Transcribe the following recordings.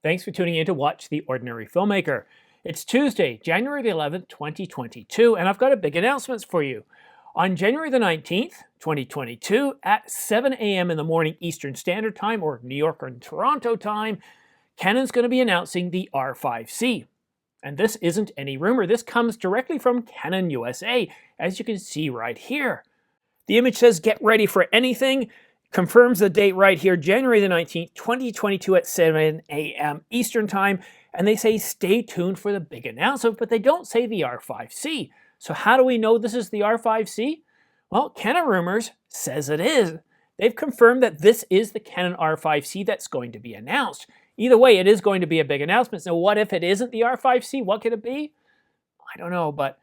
Thanks for tuning in to watch The Ordinary Filmmaker. It's Tuesday, January the 11th, 2022, and I've got a big announcement for you. On January the 19th, 2022, at 7 a.m. in the morning Eastern Standard Time, or New York and Toronto time, Canon's going to be announcing the R5C. And this isn't any rumor. This comes directly from Canon USA, as you can see right here. The image says, "Get ready for anything." Confirms the date right here, January the 19th, 2022 at 7 a.m. Eastern Time. And they say, stay tuned for the big announcement, but they don't say the R5C. So how do we know this is the R5C? Well, Canon Rumors says it is. They've confirmed that this is the Canon R5C that's going to be announced. Either way, it is going to be a big announcement. So what if it isn't the R5C? What could it be? I don't know, but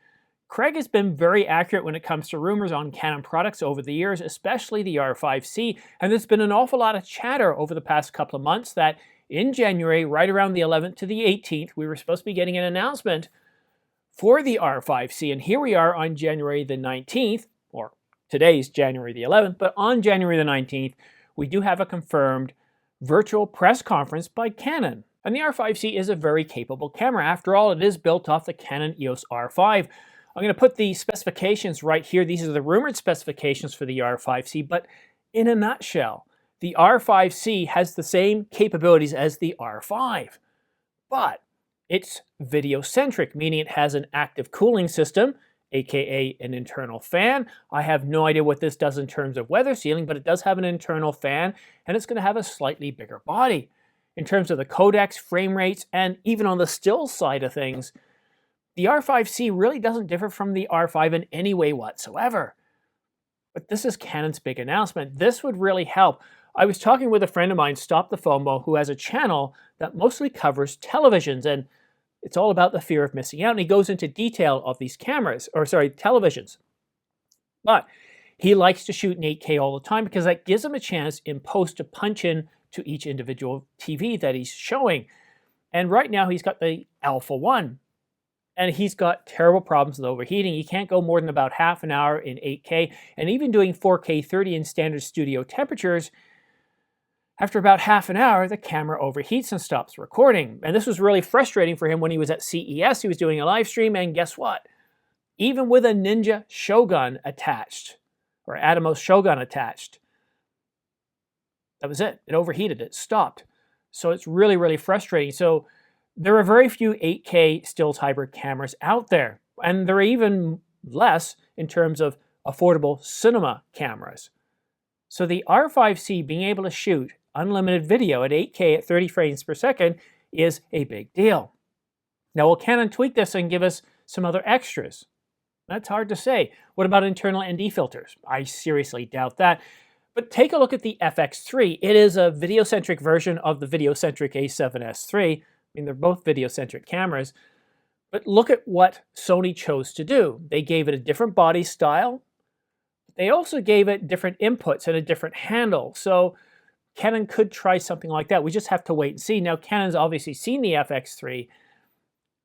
Craig has been very accurate when it comes to rumors on Canon products over the years, especially the R5C, and there's been an awful lot of chatter over the past couple of months that in January, right around the 11th to the 18th, we were supposed to be getting an announcement for the R5C, and here we are on January the 19th, or today's January the 11th, but on January the 19th, we do have a confirmed virtual press conference by Canon. And the R5C is a very capable camera. After all, it is built off the Canon EOS R5. I'm going to put the specifications right here. These are the rumored specifications for the R5C, but in a nutshell, the R5C has the same capabilities as the R5, but it's video-centric, meaning it has an active cooling system, aka an internal fan. I have no idea what this does in terms of weather sealing, but it does have an internal fan, and it's going to have a slightly bigger body. In terms of the codecs, frame rates, and even on the still side of things, the R5C really doesn't differ from the R5 in any way whatsoever. But this is Canon's big announcement. This would really help. I was talking with a friend of mine, Stop the FOMO, who has a channel that mostly covers televisions, and it's all about the fear of missing out, and he goes into detail of these televisions. But he likes to shoot in 8K all the time because that gives him a chance in post to punch in to each individual TV that he's showing. And right now he's got the Alpha 1. And he's got terrible problems with overheating. He can't go more than about half an hour in 8K. And even doing 4K 30 in standard studio temperatures, after about half an hour, the camera overheats and stops recording. And this was really frustrating for him when he was at CES. He was doing a live stream, and guess what? Even with a Ninja Shogun attached, or Atomos Shogun attached, that was it. It overheated. It stopped. So it's really, really frustrating. So there are very few 8K stills hybrid cameras out there, and there are even less in terms of affordable cinema cameras. So the R5C being able to shoot unlimited video at 8K at 30 frames per second is a big deal. Now, will Canon tweak this and give us some other extras? That's hard to say. What about internal ND filters? I seriously doubt that. But take a look at the FX3. It is a video-centric version of the video-centric A7S III. I mean, they're both video-centric cameras, but look at what Sony chose to do. They gave it a different body style. They also gave it different inputs and a different handle. So Canon could try something like that. We just have to wait and see. Now, Canon's obviously seen the FX3,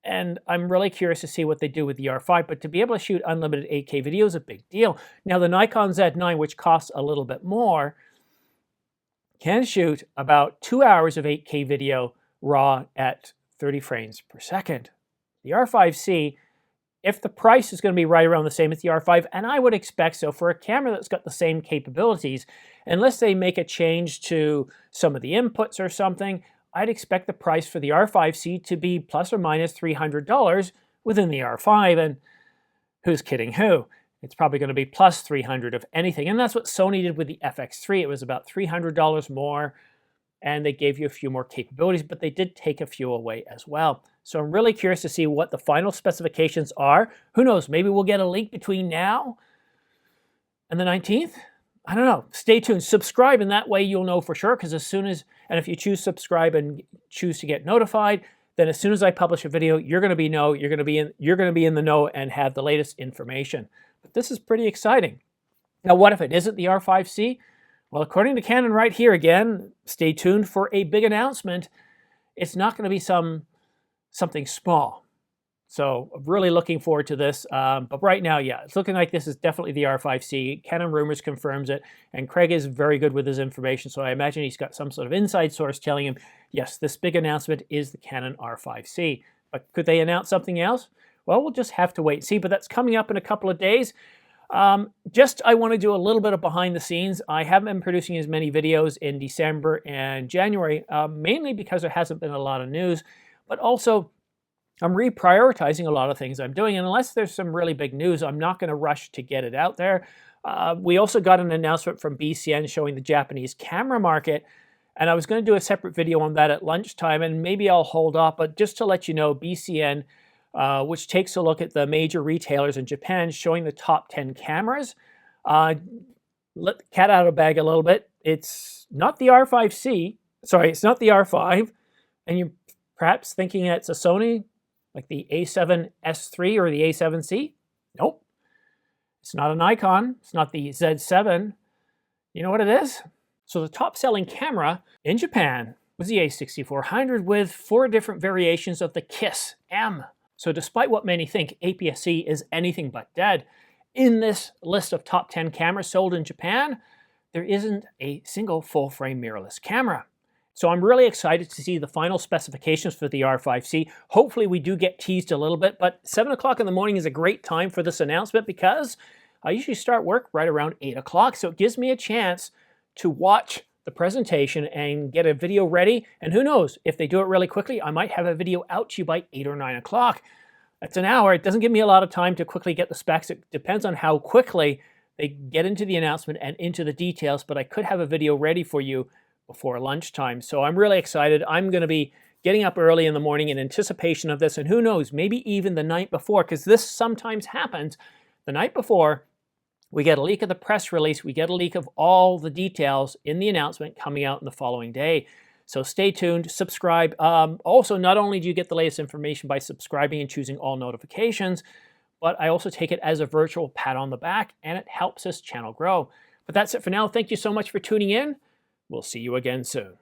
and I'm really curious to see what they do with the R5, but to be able to shoot unlimited 8K video is a big deal. Now, the Nikon Z9, which costs a little bit more, can shoot about 2 hours of 8K video raw at 30 frames per second. The R5C, if the price is going to be right around the same as the R5, and I would expect so for a camera that's got the same capabilities, unless they make a change to some of the inputs or something, I'd expect the price for the R5C to be plus or minus $300 within the R5, and who's kidding who? It's probably going to be plus $300 if anything, and that's what Sony did with the FX3. It was about $300 more, and they gave you a few more capabilities, but they did take a few away as well. So I'm really curious to see what the final specifications are. Who knows, maybe we'll get a link between now and the 19th? I don't know. Stay tuned. Subscribe, and that way you'll know for sure, because as soon as, and if you choose subscribe and choose to get notified, then as soon as I publish a video, you're going to be in the know and have the latest information. But this is pretty exciting. Now, what if it isn't the R5C? Well, according to Canon right here again, stay tuned for a big announcement. It's not going to be something small. So I'm really looking forward to this. But right now, yeah, it's looking like this is definitely the R5C. Canon Rumors confirms it, and Craig is very good with his information. So I imagine he's got some sort of inside source telling him, yes, this big announcement is the Canon R5C. But could they announce something else? Well, we'll just have to wait and see. But that's coming up in a couple of days. I want to do a little bit of behind the scenes. I haven't been producing as many videos in December and January, mainly because there hasn't been a lot of news, but also I'm reprioritizing a lot of things I'm doing, and unless there's some really big news, I'm not going to rush to get it out there. We also got an announcement from BCN showing the Japanese camera market, and I was going to do a separate video on that at lunchtime, and maybe I'll hold off, but just to let you know, BCN, which takes a look at the major retailers in Japan, showing the top 10 cameras. Let the cat out of the bag a little bit. It's not the R5C, sorry, it's not the R5, and you're perhaps thinking it's a Sony, like the A7S3 or the A7C? Nope. It's not a Nikon. It's not the Z7. You know what it is? So the top-selling camera in Japan was the A6400 with 4 different variations of the KISS M. So despite what many think APS-C is anything but dead, in this list of top 10 cameras sold in Japan, there isn't a single full-frame mirrorless camera. So I'm really excited to see the final specifications for the R5C. Hopefully we do get teased a little bit, but 7 o'clock in the morning is a great time for this announcement because I usually start work right around 8 o'clock. So it gives me a chance to watch the presentation and get a video ready. And who knows, if they do it really quickly, I might have a video out to you by 8 or 9 o'clock. That's an hour. It doesn't give me a lot of time to quickly get the specs. It depends on how quickly they get into the announcement and into the details, but I could have a video ready for you before lunchtime. So I'm really excited. I'm going to be getting up early in the morning in anticipation of this, and who knows, maybe even the night before, because this sometimes happens. The night before, we get a leak of the press release, we get a leak of all the details in the announcement coming out in the following day. So stay tuned, subscribe. Also, not only do you get the latest information by subscribing and choosing all notifications, but I also take it as a virtual pat on the back, and it helps this channel grow. But that's it for now. Thank you so much for tuning in. We'll see you again soon.